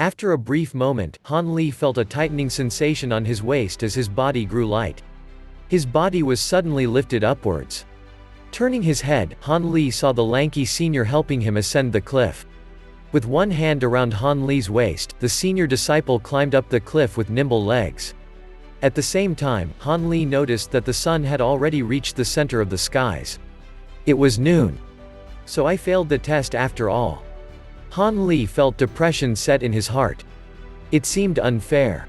After a brief moment, Han Li felt a tightening sensation on his waist as his body grew light. His body was suddenly lifted upwards. Turning his head, Han Li saw the lanky senior helping him ascend the cliff. With one hand around Han Li's waist, the senior disciple climbed up the cliff with nimble legs. At the same time, Han Li noticed that the sun had already reached the center of the skies. It was noon. So I failed the test after all. Han Li felt depression set in his heart. It seemed unfair.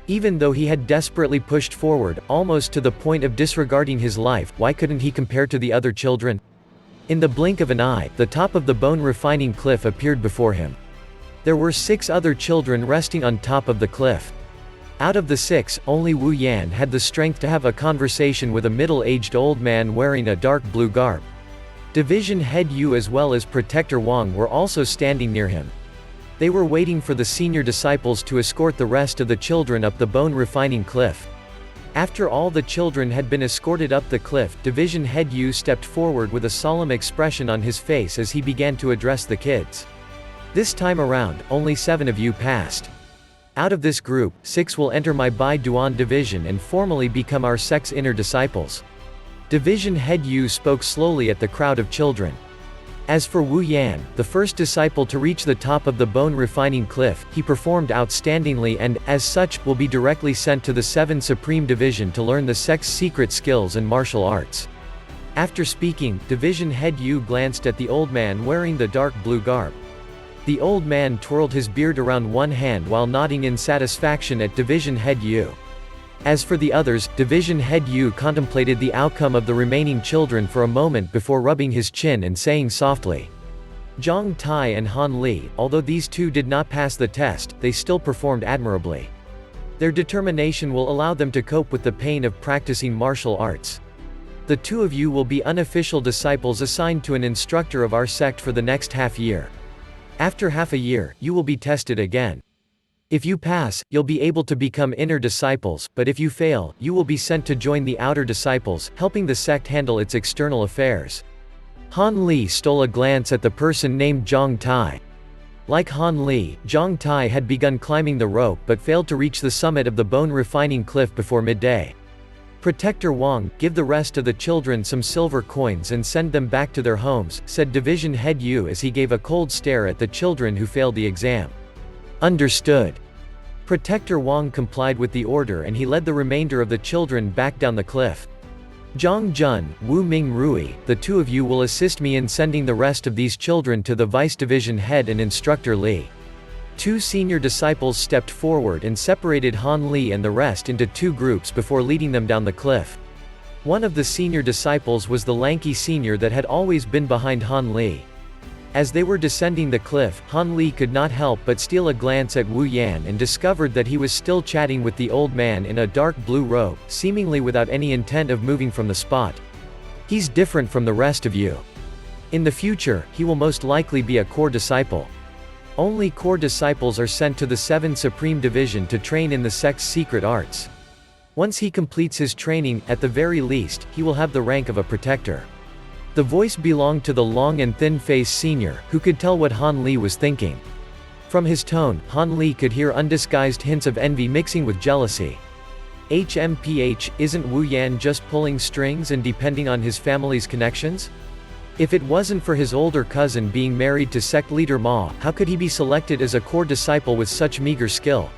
Even though he had desperately pushed forward, almost to the point of disregarding his life, why couldn't he compare to the other children? In the blink of an eye, the top of the bone-refining cliff appeared before him. There were 6 other children resting on top of the cliff. Out of the 6, only Wu Yan had the strength to have a conversation with a middle-aged old man wearing a dark blue garb. Division Head Yu as well as Protector Wang were also standing near him. They were waiting for the senior disciples to escort the rest of the children up the bone-refining cliff. After all the children had been escorted up the cliff, Division Head Yu stepped forward with a solemn expression on his face as he began to address the kids. This time around, only 7 of you passed. Out of this group, 6 will enter my Bai Duan division and formally become our sect's inner disciples. Division Head Yu spoke slowly at the crowd of children. As for Wu Yan, the first disciple to reach the top of the bone-refining cliff, he performed outstandingly and, as such, will be directly sent to the 7 Supreme Division to learn the sect's secret skills and martial arts. After speaking, Division Head Yu glanced at the old man wearing the dark blue garb. The old man twirled his beard around one hand while nodding in satisfaction at Division Head Yu. As for the others, Division Head Yu contemplated the outcome of the remaining children for a moment before rubbing his chin and saying softly, Zhang Tai and Han Li, although these 2 did not pass the test, they still performed admirably. Their determination will allow them to cope with the pain of practicing martial arts. The 2 of you will be unofficial disciples assigned to an instructor of our sect for the next half year. After half a year, you will be tested again. If you pass, you'll be able to become inner disciples, but if you fail, you will be sent to join the outer disciples, helping the sect handle its external affairs. Han Li stole a glance at the person named Zhang Tai. Like Han Li, Zhang Tai had begun climbing the rope but failed to reach the summit of the bone-refining cliff before midday. Protector Wang, give the rest of the children some silver coins and send them back to their homes, said Division Head Yu as he gave a cold stare at the children who failed the exam. Understood. Protector Wang complied with the order and he led the remainder of the children back down the cliff. Zhang Jun, Wu Ming Rui, the 2 of you will assist me in sending the rest of these children to the Vice Division Head and Instructor Li. 2 senior disciples stepped forward and separated Han Li and the rest into 2 groups before leading them down the cliff. One of the senior disciples was the lanky senior that had always been behind Han Li. As they were descending the cliff, Han Li could not help but steal a glance at Wu Yan and discovered that he was still chatting with the old man in a dark blue robe, seemingly without any intent of moving from the spot. He's different from the rest of you. In the future, he will most likely be a core disciple. Only core disciples are sent to the 7 Supreme Division to train in the sect's secret arts. Once he completes his training, at the very least, he will have the rank of a protector. The voice belonged to the long and thin-faced senior, who could tell what Han Li was thinking. From his tone, Han Li could hear undisguised hints of envy mixing with jealousy. HMPH, isn't Wu Yan just pulling strings and depending on his family's connections? If it wasn't for his older cousin being married to sect leader Ma, how could he be selected as a core disciple with such meager skill?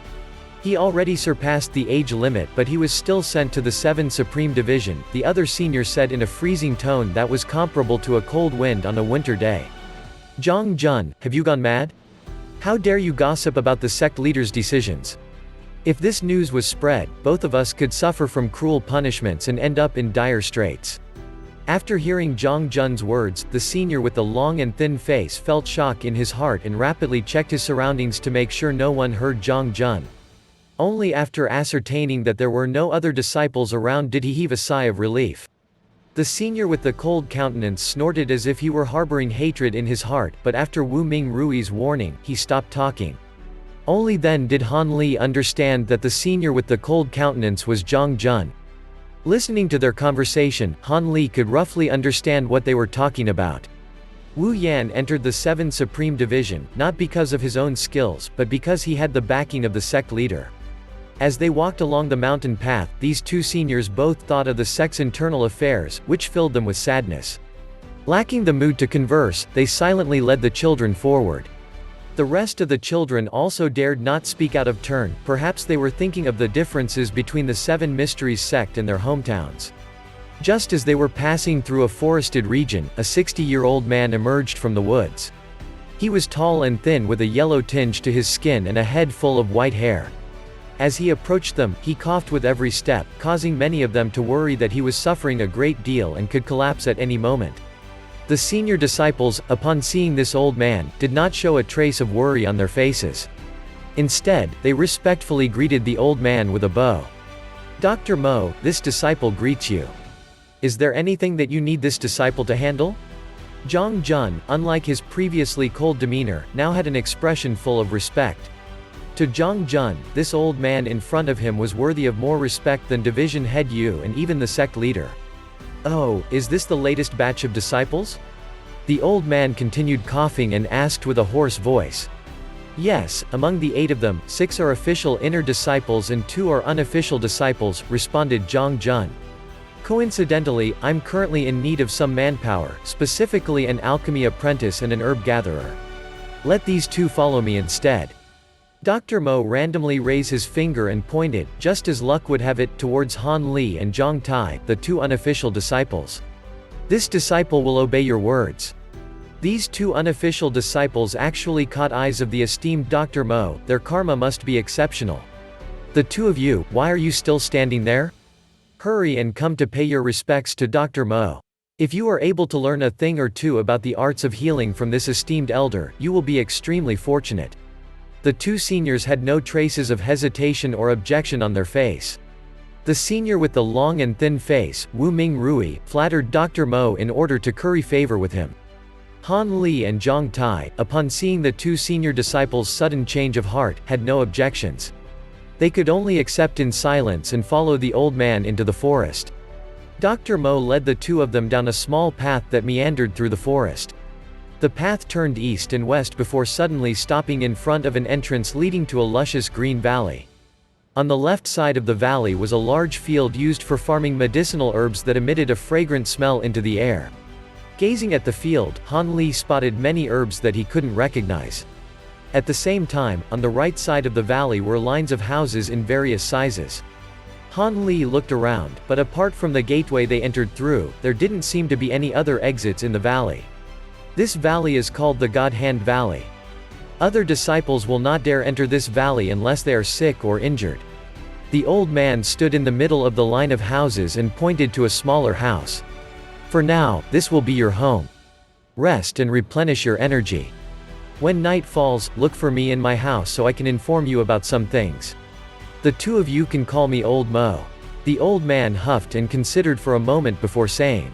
He already surpassed the age limit but he was still sent to the 7 Supreme Division, the other senior said in a freezing tone that was comparable to a cold wind on a winter day. Zhang Jun, have you gone mad? How dare you gossip about the sect leader's decisions? If this news was spread, both of us could suffer from cruel punishments and end up in dire straits. After hearing Zhang Jun's words, the senior with the long and thin face felt shock in his heart and rapidly checked his surroundings to make sure no one heard Zhang Jun. Only after ascertaining that there were no other disciples around did he heave a sigh of relief. The senior with the cold countenance snorted as if he were harboring hatred in his heart, but after Wu Ming Rui's warning, he stopped talking. Only then did Han Li understand that the senior with the cold countenance was Zhang Jun. Listening to their conversation, Han Li could roughly understand what they were talking about. Wu Yan entered the 7th Supreme Division, not because of his own skills, but because he had the backing of the sect leader. As they walked along the mountain path, these two seniors both thought of the sect's internal affairs, which filled them with sadness. Lacking the mood to converse, they silently led the children forward. The rest of the children also dared not speak out of turn, perhaps they were thinking of the differences between the 7 Mysteries sect and their hometowns. Just as they were passing through a forested region, a 60-year-old man emerged from the woods. He was tall and thin with a yellow tinge to his skin and a head full of white hair. As he approached them, he coughed with every step, causing many of them to worry that he was suffering a great deal and could collapse at any moment. The senior disciples, upon seeing this old man, did not show a trace of worry on their faces. Instead, they respectfully greeted the old man with a bow. "Dr. Mo, this disciple greets you. Is there anything that you need this disciple to handle?" Jiang Jun, unlike his previously cold demeanor, now had an expression full of respect. To Jiang Jun, this old man in front of him was worthy of more respect than division head Yu and even the sect leader. "Oh, is this the latest batch of disciples?" The old man continued coughing and asked with a hoarse voice. "Yes, among the 8 of them, 6 are official inner disciples and 2 are unofficial disciples," responded Jiang Jun. "Coincidentally, I'm currently in need of some manpower, specifically an alchemy apprentice and an herb gatherer. Let these 2 follow me instead." Dr. Mo randomly raised his finger and pointed, just as luck would have it, towards Han Li and Zhang Tai, the 2 unofficial disciples. "This disciple will obey your words." These 2 unofficial disciples actually caught eyes of the esteemed Dr. Mo. Their karma must be exceptional. "The 2 of you, why are you still standing there? Hurry and come to pay your respects to Dr. Mo. If you are able to learn a thing or two about the arts of healing from this esteemed elder, you will be extremely fortunate." The 2 seniors had no traces of hesitation or objection on their face. The senior with the long and thin face, Wu Ming Rui, flattered Dr. Mo in order to curry favor with him. Han Li and Zhang Tai, upon seeing the 2 senior disciples' sudden change of heart, had no objections. They could only accept in silence and follow the old man into the forest. Dr. Mo led the 2 of them down a small path that meandered through the forest. The path turned east and west before suddenly stopping in front of an entrance leading to a luscious green valley. On the left side of the valley was a large field used for farming medicinal herbs that emitted a fragrant smell into the air. Gazing at the field, Han Li spotted many herbs that he couldn't recognize. At the same time, on the right side of the valley were lines of houses in various sizes. Han Li looked around, but apart from the gateway they entered through, there didn't seem to be any other exits in the valley. This valley is called the God Hand Valley. Other disciples will not dare enter this valley unless they are sick or injured. The old man stood in the middle of the line of houses and pointed to a smaller house. "For now, this will be your home. Rest and replenish your energy. When night falls, look for me in my house so I can inform you about some things. The 2 of you can call me Old Mo." The old man huffed and considered for a moment before saying,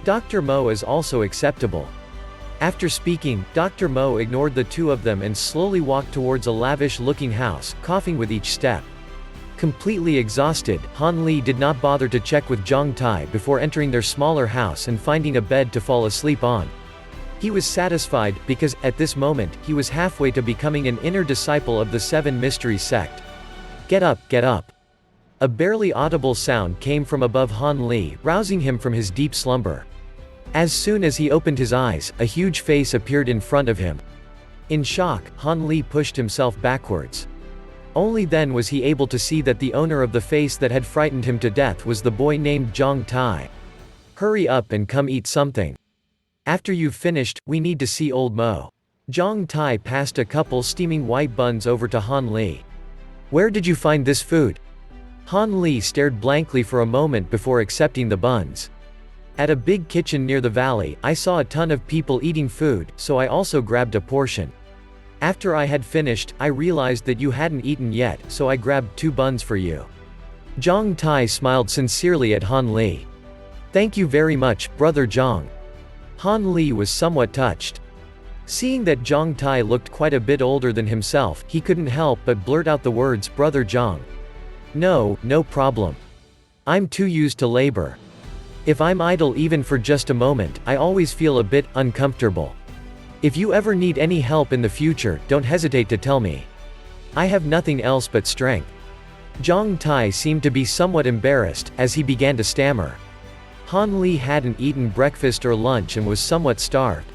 "Dr. Mo is also acceptable." After speaking, Dr. Mo ignored the 2 of them and slowly walked towards a lavish-looking house, coughing with each step. Completely exhausted, Han Li did not bother to check with Zhang Tai before entering their smaller house and finding a bed to fall asleep on. He was satisfied, because, at this moment, he was halfway to becoming an inner disciple of the 7 Mysteries sect. Get up, get up." A barely audible sound came from above Han Li, rousing him from his deep slumber. As soon as he opened his eyes, a huge face appeared in front of him. In shock, Han Li pushed himself backwards. Only then was he able to see that the owner of the face that had frightened him to death was the boy named Zhang Tai. "Hurry up and come eat something. After you've finished, we need to see Old Mo." Zhang Tai passed a couple steaming white buns over to Han Li. "Where did you find this food?" Han Li stared blankly for a moment before accepting the buns. "At a big kitchen near the valley, I saw a ton of people eating food, so I also grabbed a portion. After I had finished, I realized that you hadn't eaten yet, so I grabbed 2 buns for you." Zhang Tai smiled sincerely at Han Li. "Thank you very much, Brother Zhang." Han Li was somewhat touched. Seeing that Zhang Tai looked quite a bit older than himself, he couldn't help but blurt out the words, "Brother Zhang." No problem. I'm too used to labor." If I'm idle even for just a moment, I always feel a bit uncomfortable. If you ever need any help in the future, don't hesitate to tell me. I have nothing else but strength." Jiang Tai seemed to be somewhat embarrassed, as he began to stammer. Han Li hadn't eaten breakfast or lunch and was somewhat starved.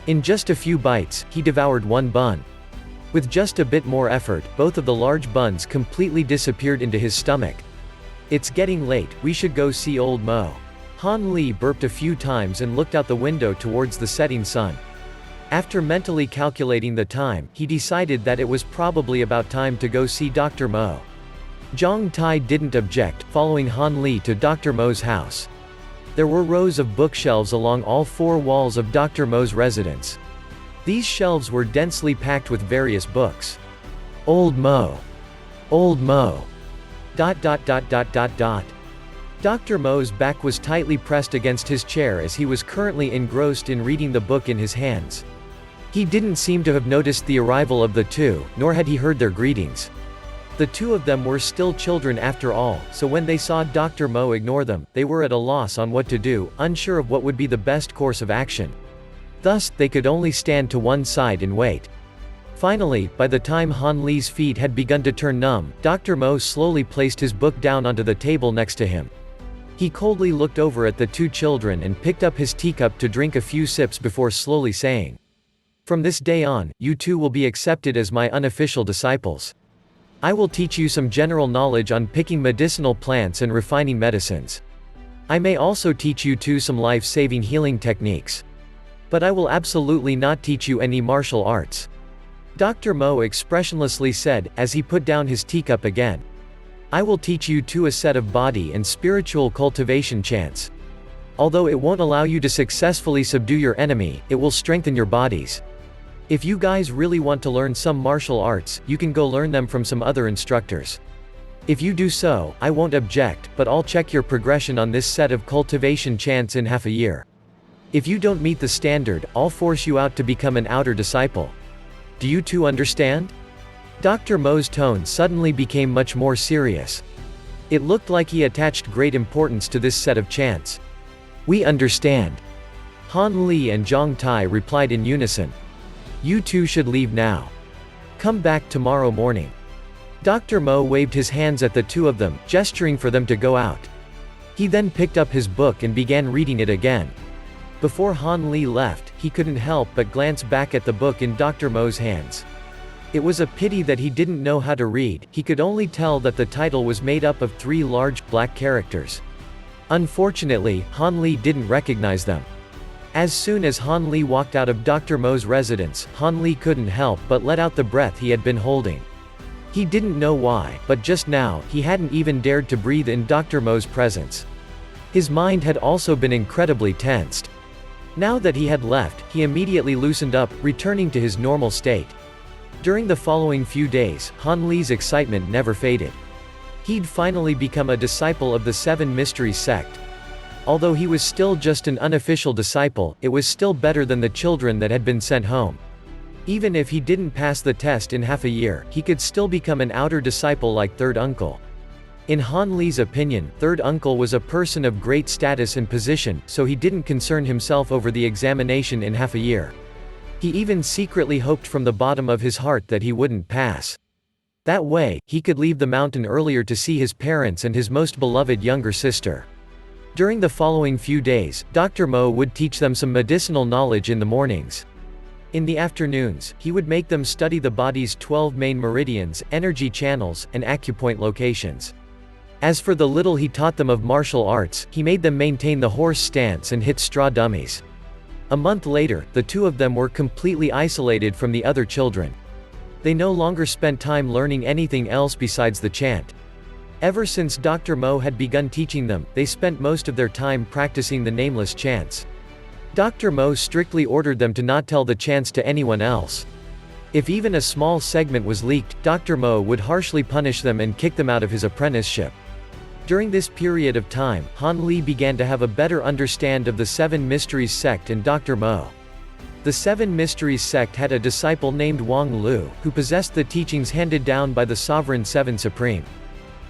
In just a few bites, he devoured one bun. With just a bit more effort, both of the large buns completely disappeared into his stomach. "It's getting late, we should go see old Mo." Han Li burped a few times and looked out the window towards the setting sun. After mentally calculating the time, he decided that it was probably about time to go see Dr. Mo. Jiang Tai didn't object, following Han Li to Dr. Mo's house. There were rows of bookshelves along all four walls of Dr. Mo's residence. These shelves were densely packed with various books. Old Mo. Old Mo. ... Dr. Mo's back was tightly pressed against his chair as he was currently engrossed in reading the book in his hands. He didn't seem to have noticed the arrival of the two, nor had he heard their greetings. The two of them were still children after all, so when they saw Dr. Mo ignore them, they were at a loss on what to do, unsure of what would be the best course of action. Thus, they could only stand to one side and wait. Finally, by the time Han Li's feet had begun to turn numb, Dr. Mo slowly placed his book down onto the table next to him. He coldly looked over at the two children and picked up his teacup to drink a few sips before slowly saying, "From this day on, you two will be accepted as my unofficial disciples. I will teach you some general knowledge on picking medicinal plants and refining medicines. I may also teach you two some life-saving healing techniques. But I will absolutely not teach you any martial arts." Dr. Mo expressionlessly said, as he put down his teacup again. "I will teach you two a set of body and spiritual cultivation chants. Although it won't allow you to successfully subdue your enemy, it will strengthen your bodies. If you guys really want to learn some martial arts, you can go learn them from some other instructors. If you do so, I won't object, but I'll check your progression on this set of cultivation chants in half a year. If you don't meet the standard, I'll force you out to become an outer disciple. Do you two understand?" Dr. Mo's tone suddenly became much more serious. It looked like he attached great importance to this set of chants. "We understand." Han Li and Jiang Tai replied in unison. "You two should leave now. Come back tomorrow morning." Dr. Mo waved his hands at the two of them, gesturing for them to go out. He then picked up his book and began reading it again. Before Han Li left, he couldn't help but glance back at the book in Dr. Mo's hands. It was a pity that he didn't know how to read, he could only tell that the title was made up of 3 large, black characters. Unfortunately, Han Li didn't recognize them. As soon as Han Li walked out of Dr. Mo's residence, Han Li couldn't help but let out the breath he had been holding. He didn't know why, but just now, he hadn't even dared to breathe in Dr. Mo's presence. His mind had also been incredibly tensed. Now that he had left, he immediately loosened up, returning to his normal state. During the following few days, Han Li's excitement never faded. He'd finally become a disciple of the Seven Mysteries sect. Although he was still just an unofficial disciple, it was still better than the children that had been sent home. Even if he didn't pass the test in half a year, he could still become an outer disciple like Third Uncle. In Han Li's opinion, Third Uncle was a person of great status and position, so he didn't concern himself over the examination in half a year. He even secretly hoped from the bottom of his heart that he wouldn't pass. That way, he could leave the mountain earlier to see his parents and his most beloved younger sister. During the following few days, Dr. Mo would teach them some medicinal knowledge in the mornings. In the afternoons, he would make them study the body's 12 main meridians, energy channels, and acupoint locations. As for the little he taught them of martial arts, he made them maintain the horse stance and hit straw dummies. A month later, the two of them were completely isolated from the other children. They no longer spent time learning anything else besides the chant. Ever since Dr. Mo had begun teaching them, they spent most of their time practicing the nameless chants. Dr. Mo strictly ordered them to not tell the chants to anyone else. If even a small segment was leaked, Dr. Mo would harshly punish them and kick them out of his apprenticeship. During this period of time, Han Li began to have a better understand of the Seven Mysteries sect and Dr. Mo. The Seven Mysteries sect had a disciple named Wang Lu, who possessed the teachings handed down by the Sovereign Seven Supreme.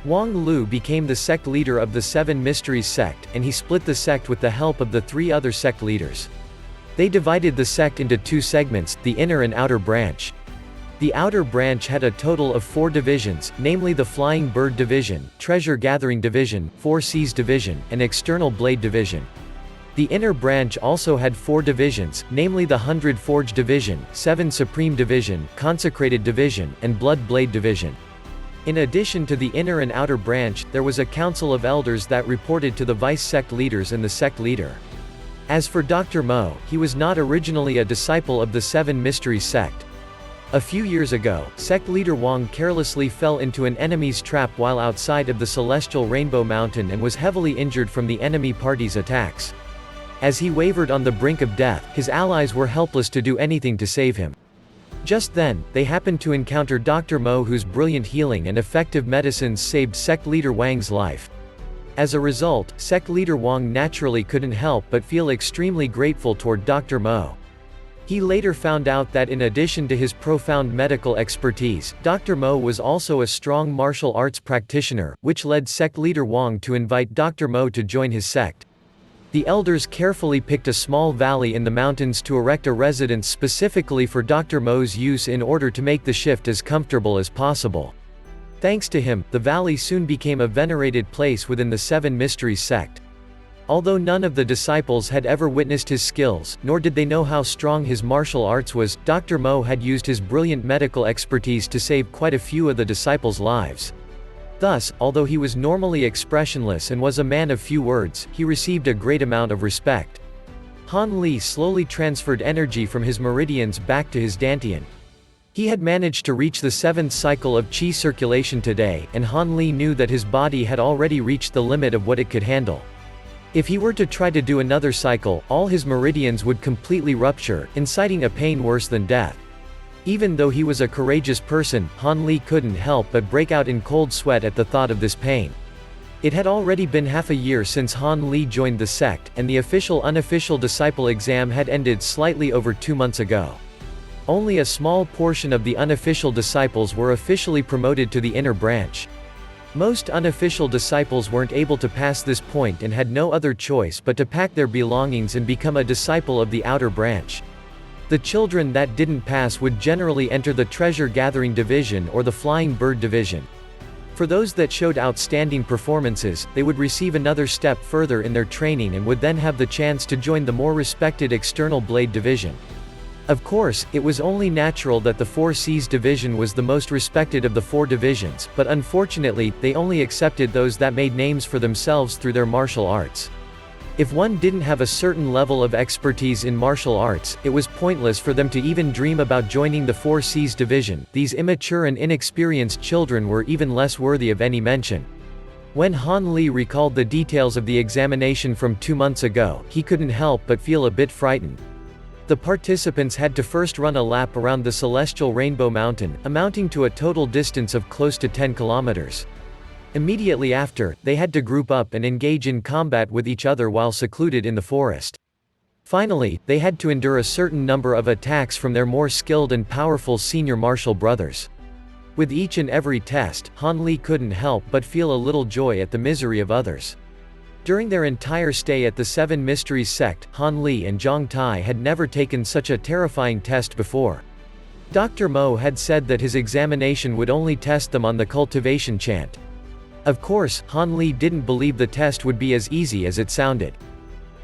Wang Lu became the sect leader of the Seven Mysteries sect, and he split the sect with the help of the 3 other sect leaders. They divided the sect into 2 segments, the inner and outer branch. The outer branch had a total of 4 divisions, namely the Flying Bird Division, Treasure Gathering Division, 4 Seas Division, and External Blade Division. The inner branch also had 4 divisions, namely the 100 Forge Division, 7 Supreme Division, Consecrated Division, and Blood Blade Division. In addition to the inner and outer branch, there was a council of elders that reported to the vice sect leaders and the sect leader. As for Dr. Mo, he was not originally a disciple of the Seven Mysteries sect. A few years ago, sect leader Wang carelessly fell into an enemy's trap while outside of the Celestial Rainbow Mountain and was heavily injured from the enemy party's attacks. As he wavered on the brink of death, his allies were helpless to do anything to save him. Just then, they happened to encounter Dr. Mo, whose brilliant healing and effective medicines saved sect leader Wang's life. As a result, sect leader Wang naturally couldn't help but feel extremely grateful toward Dr. Mo. He later found out that in addition to his profound medical expertise, Dr. Mo was also a strong martial arts practitioner, which led sect leader Wang to invite Dr. Mo to join his sect. The elders carefully picked a small valley in the mountains to erect a residence specifically for Dr. Mo's use in order to make the shift as comfortable as possible. Thanks to him, the valley soon became a venerated place within the Seven Mysteries sect. Although none of the disciples had ever witnessed his skills, nor did they know how strong his martial arts was, Dr. Mo had used his brilliant medical expertise to save quite a few of the disciples' lives. Thus, although he was normally expressionless and was a man of few words, he received a great amount of respect. Han Li slowly transferred energy from his meridians back to his dantian. He had managed to reach the 7th cycle of qi circulation today, and Han Li knew that his body had already reached the limit of what it could handle. If he were to try to do another cycle, all his meridians would completely rupture, inciting a pain worse than death. Even though he was a courageous person, Han Li couldn't help but break out in cold sweat at the thought of this pain. It had already been half a year since Han Li joined the sect, and the official Unofficial Disciple exam had ended slightly over 2 months ago. Only a small portion of the unofficial disciples were officially promoted to the inner branch. Most unofficial disciples weren't able to pass this point and had no other choice but to pack their belongings and become a disciple of the outer branch. The children that didn't pass would generally enter the Treasure Gathering Division or the Flying Bird Division. For those that showed outstanding performances, they would receive another step further in their training and would then have the chance to join the more respected External Blade Division. Of course, it was only natural that the 4 Seas Division was the most respected of the 4 divisions, but unfortunately, they only accepted those that made names for themselves through their martial arts. If one didn't have a certain level of expertise in martial arts, it was pointless for them to even dream about joining the 4 Seas Division. These immature and inexperienced children were even less worthy of any mention. When Han Li recalled the details of the examination from 2 months ago, he couldn't help but feel a bit frightened. The participants had to first run a lap around the Celestial Rainbow Mountain, amounting to a total distance of close to 10 kilometers. Immediately after, they had to group up and engage in combat with each other while secluded in the forest. Finally, they had to endure a certain number of attacks from their more skilled and powerful senior martial brothers. With each and every test, Han Li couldn't help but feel a little joy at the misery of others. During their entire stay at the Seven Mysteries sect, Han Li and Zhang Tai had never taken such a terrifying test before. Dr. Mo had said that his examination would only test them on the cultivation chant. Of course, Han Li didn't believe the test would be as easy as it sounded.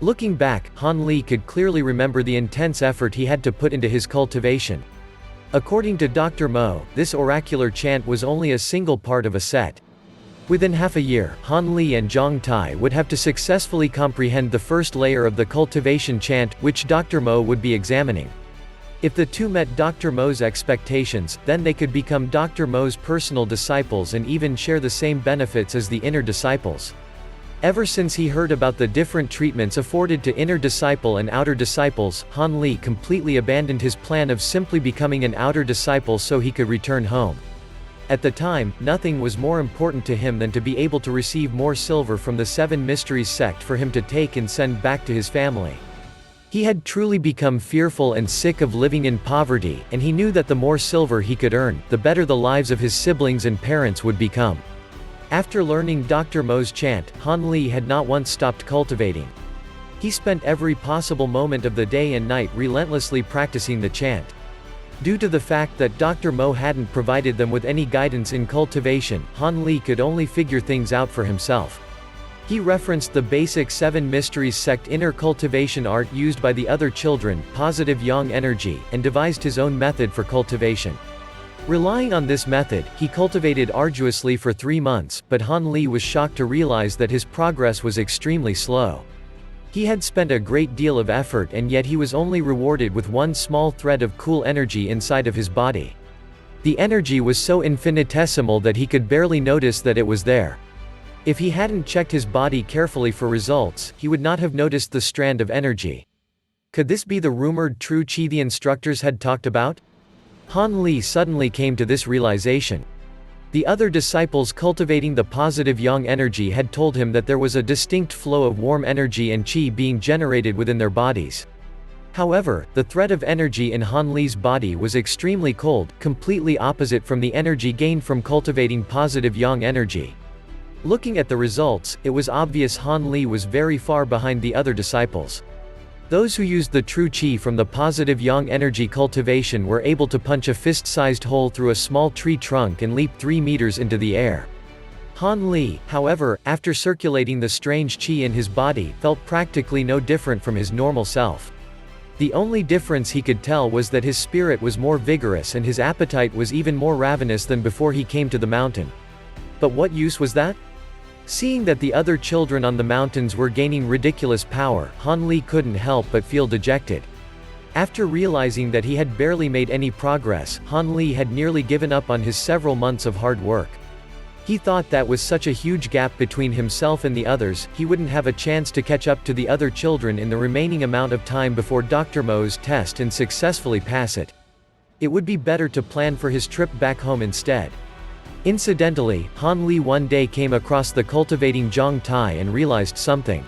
Looking back, Han Li could clearly remember the intense effort he had to put into his cultivation. According to Dr. Mo, this oracular chant was only a single part of a set. Within half a year, Han Li and Zhang Tai would have to successfully comprehend the first layer of the cultivation chant, which Dr. Mo would be examining. If the two met Dr. Mo's expectations, then they could become Dr. Mo's personal disciples and even share the same benefits as the inner disciples. Ever since he heard about the different treatments afforded to inner disciple and outer disciples, Han Li completely abandoned his plan of simply becoming an outer disciple so he could return home. At the time, nothing was more important to him than to be able to receive more silver from the Seven Mysteries sect for him to take and send back to his family. He had truly become fearful and sick of living in poverty, and he knew that the more silver he could earn, the better the lives of his siblings and parents would become. After learning Dr. Mo's chant, Han Li had not once stopped cultivating. He spent every possible moment of the day and night relentlessly practicing the chant. Due to the fact that Dr. Mo hadn't provided them with any guidance in cultivation, Han Li could only figure things out for himself. He referenced the basic 7 mysteries sect inner cultivation art used by the other children, positive yang energy, and devised his own method for cultivation. Relying on this method, he cultivated arduously for 3 months, but Han Li was shocked to realize that his progress was extremely slow. He had spent a great deal of effort and yet he was only rewarded with one small thread of cool energy inside of his body. The energy was so infinitesimal that he could barely notice that it was there. If he hadn't checked his body carefully for results, he would not have noticed the strand of energy. Could this be the rumored true qi the instructors had talked about? Han Li suddenly came to this realization. The other disciples cultivating the positive yang energy had told him that there was a distinct flow of warm energy and qi being generated within their bodies. However, the thread of energy in Han Li's body was extremely cold, completely opposite from the energy gained from cultivating positive yang energy. Looking at the results, it was obvious Han Li was very far behind the other disciples. Those who used the true qi from the positive yang energy cultivation were able to punch a fist-sized hole through a small tree trunk and leap 3 meters into the air. Han Li, however, after circulating the strange qi in his body, felt practically no different from his normal self. The only difference he could tell was that his spirit was more vigorous and his appetite was even more ravenous than before he came to the mountain. But what use was that? Seeing that the other children on the mountains were gaining ridiculous power, Han Li couldn't help but feel dejected. After realizing that he had barely made any progress, Han Li had nearly given up on his several months of hard work. He thought that with such a huge gap between himself and the others, he wouldn't have a chance to catch up to the other children in the remaining amount of time before Dr. Mo's test and successfully pass it. It would be better to plan for his trip back home instead. Incidentally, Han Li one day came across the cultivating Jiang Hu and realized something.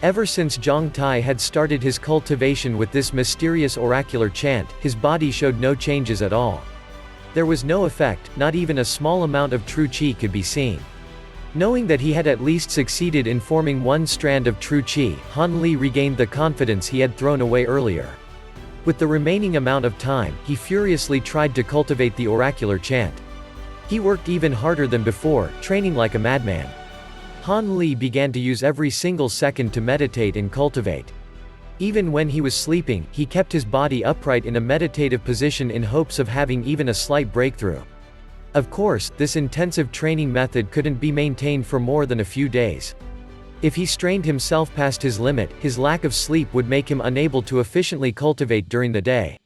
Ever since Jiang Hu had started his cultivation with this mysterious oracular chant, his body showed no changes at all. There was no effect, not even a small amount of true qi could be seen. Knowing that he had at least succeeded in forming one strand of true qi, Han Li regained the confidence he had thrown away earlier. With the remaining amount of time, he furiously tried to cultivate the oracular chant. He worked even harder than before, training like a madman. Han Li began to use every single second to meditate and cultivate. Even when he was sleeping, he kept his body upright in a meditative position in hopes of having even a slight breakthrough. Of course, this intensive training method couldn't be maintained for more than a few days. If he strained himself past his limit, his lack of sleep would make him unable to efficiently cultivate during the day.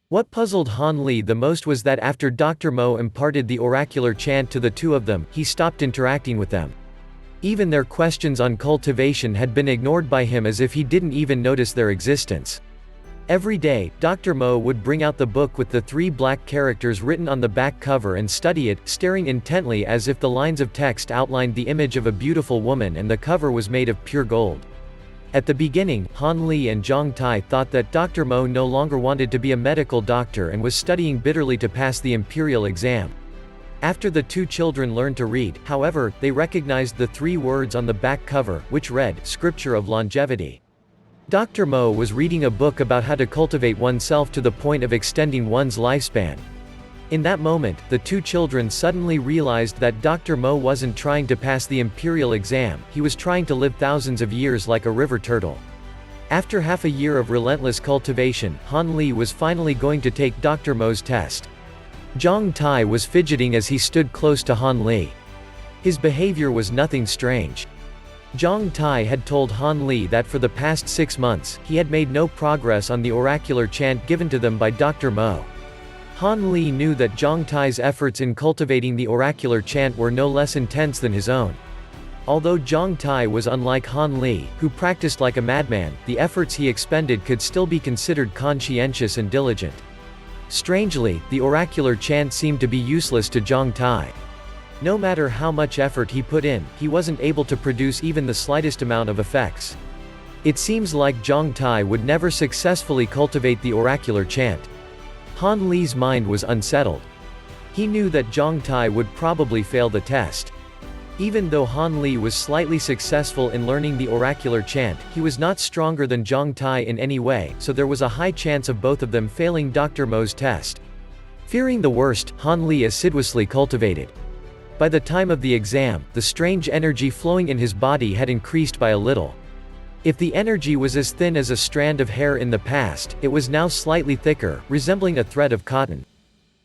What puzzled Han Li the most was that after Dr. Mo imparted the oracular chant to the two of them, he stopped interacting with them. Even their questions on cultivation had been ignored by him as if he didn't even notice their existence. Every day, Dr. Mo would bring out the book with the 3 black characters written on the back cover and study it, staring intently as if the lines of text outlined the image of a beautiful woman and the cover was made of pure gold. At the beginning, Han Li and Jiang Hu thought that Dr. Mo no longer wanted to be a medical doctor and was studying bitterly to pass the imperial exam. After the 2 children learned to read, however, they recognized the 3 words on the back cover, which read, "Scripture of Longevity." Dr. Mo was reading a book about how to cultivate oneself to the point of extending one's lifespan. In that moment, the 2 children suddenly realized that Dr. Mo wasn't trying to pass the imperial exam, he was trying to live thousands of years like a river turtle. After half a year of relentless cultivation, Han Li was finally going to take Dr. Mo's test. Jiang Hu was fidgeting as he stood close to Han Li. His behavior was nothing strange. Jiang Hu had told Han Li that for the past 6 months, he had made no progress on the oracular chant given to them by Dr. Mo. Han Li knew that Jiang Hu's efforts in cultivating the oracular chant were no less intense than his own. Although Jiang Hu was unlike Han Li, who practiced like a madman, the efforts he expended could still be considered conscientious and diligent. Strangely, the oracular chant seemed to be useless to Jiang Hu. No matter how much effort he put in, he wasn't able to produce even the slightest amount of effects. It seems like Jiang Hu would never successfully cultivate the oracular chant. Han Li's mind was unsettled. He knew that Jiang Hu would probably fail the test. Even though Han Li was slightly successful in learning the oracular chant, he was not stronger than Zhang Tai in any way, so there was a high chance of both of them failing Dr. Mo's test. Fearing the worst, Han Li assiduously cultivated. By the time of the exam, the strange energy flowing in his body had increased by a little. If the energy was as thin as a strand of hair in the past, it was now slightly thicker, resembling a thread of cotton.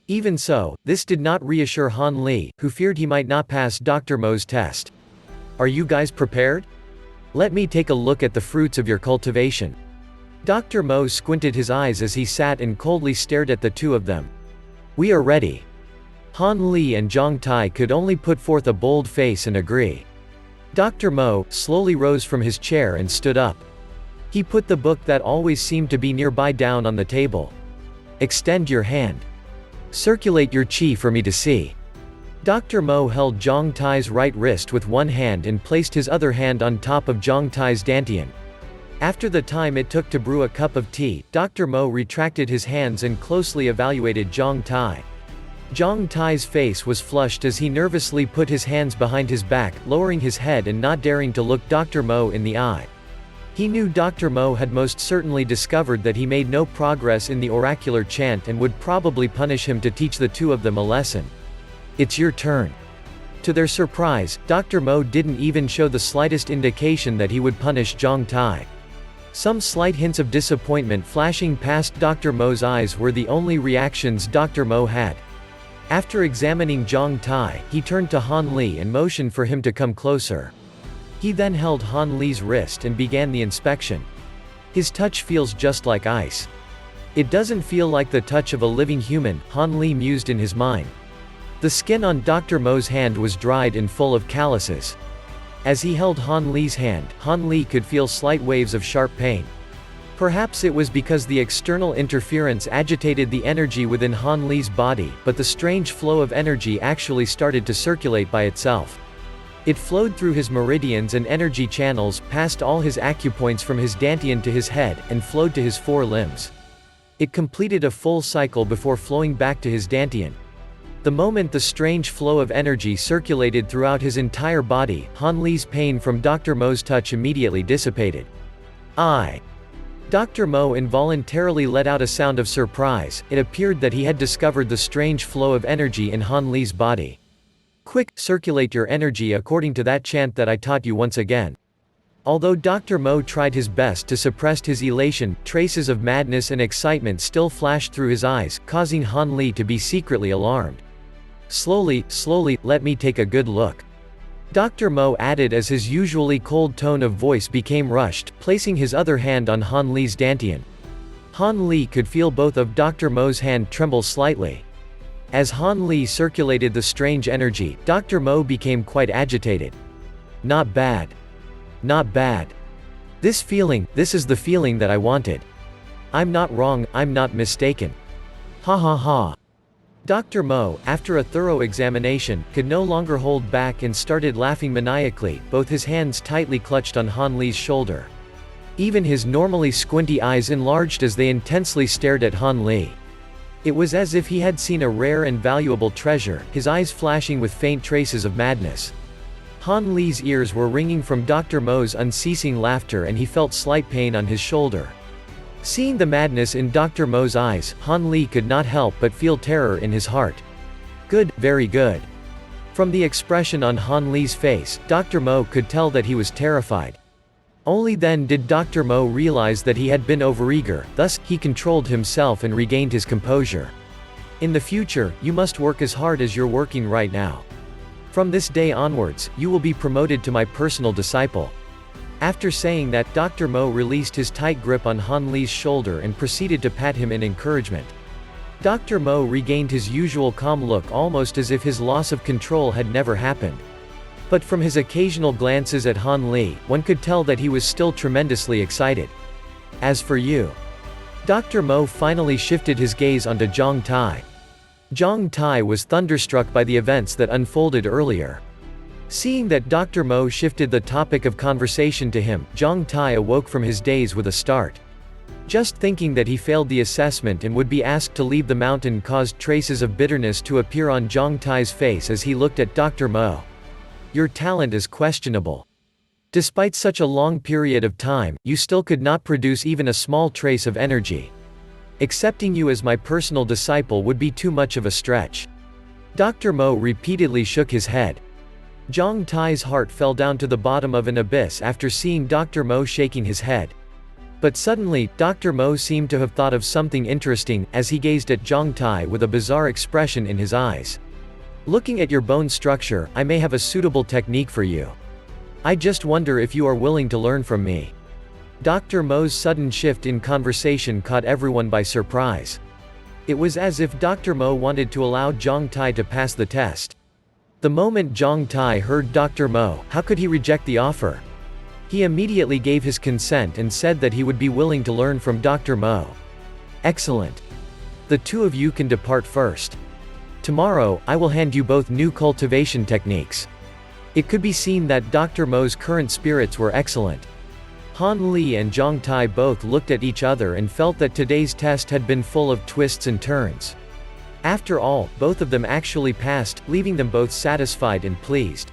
Even so, this did not reassure Han Li, who feared he might not pass Dr. Mo's test. Are you guys prepared? Let me take a look at the fruits of your cultivation. Dr. Mo squinted his eyes as he sat and coldly stared at the two of them. We are ready. Han Li and Zhang Tai could only put forth a bold face and agree. Dr. Mo slowly rose from his chair and stood up. He put the book that always seemed to be nearby down on the table. Extend your hand. Circulate your qi for me to see. Dr. Mo held Zhang Tai's right wrist with one hand and placed his other hand on top of Zhang Tai's dantian. After the time it took to brew a cup of tea, Dr. Mo retracted his hands and closely evaluated Zhang Tai. Zhang Tai's face was flushed as he nervously put his hands behind his back, lowering his head and not daring to look Dr. Mo in the eye. He knew Dr. Mo had most certainly discovered that he made no progress in the oracular chant and would probably punish him to teach the two of them a lesson. It's your turn. To their surprise, Dr. Mo didn't even show the slightest indication that he would punish Zhang Tai. Some slight hints of disappointment flashing past Dr. Mo's eyes were the only reactions Dr. Mo had. After examining Zhang Tai, he turned to Han Li and motioned for him to come closer. He then held Han Li's wrist and began the inspection. His touch feels just like ice. It doesn't feel like the touch of a living human, Han Li mused in his mind. The skin on Dr. Mo's hand was dried and full of calluses. As he held Han Li's hand, Han Li could feel slight waves of sharp pain. Perhaps it was because the external interference agitated the energy within Han Li's body, but the strange flow of energy actually started to circulate by itself. It flowed through his meridians and energy channels, past all his acupoints from his dantian to his head, and flowed to his four limbs. It completed a full cycle before flowing back to his dantian. The moment the strange flow of energy circulated throughout his entire body, Han Li's pain from Dr. Mo's touch immediately dissipated. Dr. Mo involuntarily let out a sound of surprise. It appeared that he had discovered the strange flow of energy in Han Li's body. Quick, circulate your energy according to that chant that I taught you once again. Although Dr. Mo tried his best to suppress his elation, traces of madness and excitement still flashed through his eyes, causing Han Li to be secretly alarmed. Slowly, let me take a good look. Dr. Mo added as his usually cold tone of voice became rushed, placing his other hand on Han Li's dantian. Han Li could feel both of Dr. Mo's hand tremble slightly. As Han Li circulated the strange energy, Dr. Mo became quite agitated. Not bad. Not bad. This is the feeling that I wanted. I'm not wrong, I'm not mistaken. Ha ha ha. Dr. Mo, after a thorough examination, could no longer hold back and started laughing maniacally, both his hands tightly clutched on Han Li's shoulder. Even his normally squinty eyes enlarged as they intensely stared at Han Li. It was as if he had seen a rare and valuable treasure, his eyes flashing with faint traces of madness. Han Li's ears were ringing from Dr. Mo's unceasing laughter and he felt slight pain on his shoulder. Seeing the madness in Dr. Mo's eyes, Han Li could not help but feel terror in his heart. Good, very good. From the expression on Han Li's face, Dr. Mo could tell that he was terrified. Only then did Dr. Mo realize that he had been overeager, thus, he controlled himself and regained his composure. In the future, you must work as hard as you're working right now. From this day onwards, you will be promoted to my personal disciple. After saying that, Dr. Mo released his tight grip on Han Li's shoulder and proceeded to pat him in encouragement. Dr. Mo regained his usual calm look, almost as if his loss of control had never happened. But from his occasional glances at Han Li, one could tell that he was still tremendously excited. As for you. Dr. Mo finally shifted his gaze onto Zhang Tai. Zhang Tai was thunderstruck by the events that unfolded earlier. Seeing that Dr. Mo shifted the topic of conversation to him, Zhang Tai awoke from his daze with a start. Just thinking that he failed the assessment and would be asked to leave the mountain caused traces of bitterness to appear on Zhang Tai's face as he looked at Dr. Mo. Your talent is questionable. Despite such a long period of time, you still could not produce even a small trace of energy. Accepting you as my personal disciple would be too much of a stretch." Dr. Mo repeatedly shook his head. Jiang Tai's heart fell down to the bottom of an abyss after seeing Dr. Mo shaking his head. But suddenly, Dr. Mo seemed to have thought of something interesting, as he gazed at Jiang Tai with a bizarre expression in his eyes. "Looking at your bone structure, I may have a suitable technique for you. I just wonder if you are willing to learn from me." Dr. Mo's sudden shift in conversation caught everyone by surprise. It was as if Dr. Mo wanted to allow Jiang Tai to pass the test. The moment Jiang Tai heard Dr. Mo, how could he reject the offer? He immediately gave his consent and said that he would be willing to learn from Dr. Mo. "Excellent. The two of you can depart first. Tomorrow, I will hand you both new cultivation techniques." It could be seen that Dr. Mo's current spirits were excellent. Han Li and Jiang Tai both looked at each other and felt that today's test had been full of twists and turns. After all, both of them actually passed, leaving them both satisfied and pleased.